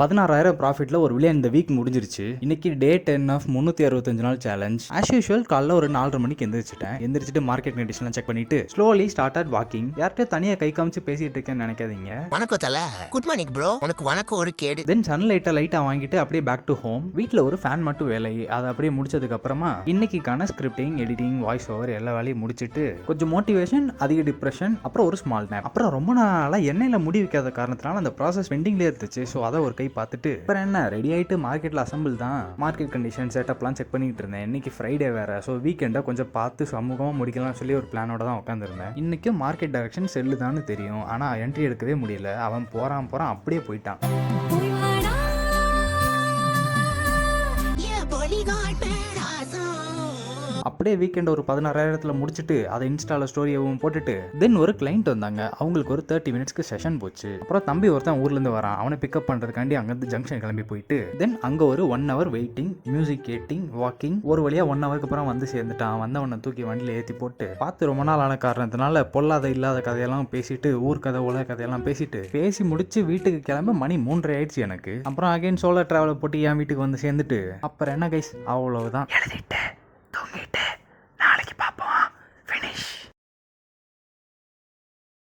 16,000 ப்ராஃபிட்ல ஒரு வழியா இந்த வீக் முடிஞ்சிருச்சு. இன்னைக்கு டே 10 ஆஃப் 365 நாள் சேலஞ்ச். ஆஸ் யூஷுவல் காலைல ஒரு 4:30 மணிக்கு எந்திரிச்சிட்டு மார்க்கெட் கண்டிஷன்லாம் செக் பண்ணிட்டு ஸ்லோலி ஸ்டார்டட் வாக்கிங். யார்கிட்ட தனியா கை காமிச்சு பேசிட்டு இருக்கேன்னு நினைக்காதீங்க. வணக்கம் தல. Good morning bro. உனக்கு வணக்கம் ஒரு கேடு. தென் லைட்டா வாங்கிட்டு அப்படியே பேக் டு ஹோம். வீட்ல ஒரு ஃபேன் மட்டும் வேலை. அதை அப்படியே முடிச்சதுக்கு அப்புறமா இன்னைக்கான ஸ்கிரிப்டிங், எடிட்டிங், வாய்ஸ் ஓவர் எல்லா வேலையும் முடிச்சிட்டு கொஞ்சம் மோட்டிவேஷன், அதிக டிப்ரெஷன், அப்புறம் ஒரு ஸ்மால் நேப். அப்புறம் ரொம்ப நாளா எண்ணெயில முடி வைக்காத காரணத்தினால அந்த ப்ராசஸ் பெண்டிங்லேயே இருந்துச்சு. ஸோ அதை ஒரு கை பார்த்துட்டு அப்புறம் என்ன ரெடி ஆயிட்டு மார்க்கெட்ல அசம்பிள் தான். மார்க்கெட் கண்டிஷன் செட்டப்லாம் செக் பண்ணிட்டு இருந்தேன். இன்னைக்கு ஃப்ரைடே வேற. ஸோ வீக்கெண்டை கொஞ்சம் பார்த்து சமூகமா முடிக்கலாம் சொல்லி ஒரு பிளானோட தான் உட்காந்துருந்தேன். இன்னைக்கும் மார்க்கெட் டைரக்ஷன் செல்லு தான் தெரியும். ஆனா என்ட்ரி எடுக்கவே முடியல. அவன் போறான் அப்படியே போயிட்டான். அப்படியே வீக்கெண்ட் ஒரு 16,000 முடிச்சுட்டு அதை இன்ஸ்டால ஸ்டோரியவும் போட்டுட்டு தென் ஒரு கிளைண்ட் வந்தாங்க. அவங்களுக்கு ஒரு 30 மினிட்ஸ்க்கு செஷன் போச்சு. அப்புறம் தம்பி ஒருத்தன் ஊர்ல இருந்து வரான். அவனை பிக்கப் பண்றதுக்காண்டி அங்கிருந்து ஜங்ஷன் கிளம்பி போயிட்டு தென் அங்க ஒரு 1 hour waiting, music gating, walking. ஒரு வழியா 1 hourக்கு அப்புறம் வந்து சேர்ந்துட்டான். வந்தவனை தூக்கி வண்டியில ஏற்றி போட்டு பார்த்து ரொம்ப நாள் ஆன காரணத்தினால பொல்லாத இல்லாத கதையெல்லாம் பேசிட்டு ஊர் கதை உலக கதையெல்லாம் பேசி முடிச்சு வீட்டுக்கு கிளம்ப மணி 3:30 ஆயிடுச்சு எனக்கு. அப்புறம் அகைன் சோலோ டிராவலை போட்டு என் வீட்டுக்கு வந்து சேர்ந்துட்டு அப்புறம் என்ன கைஸ் அவ்வளவுதான் எழுதிட்டு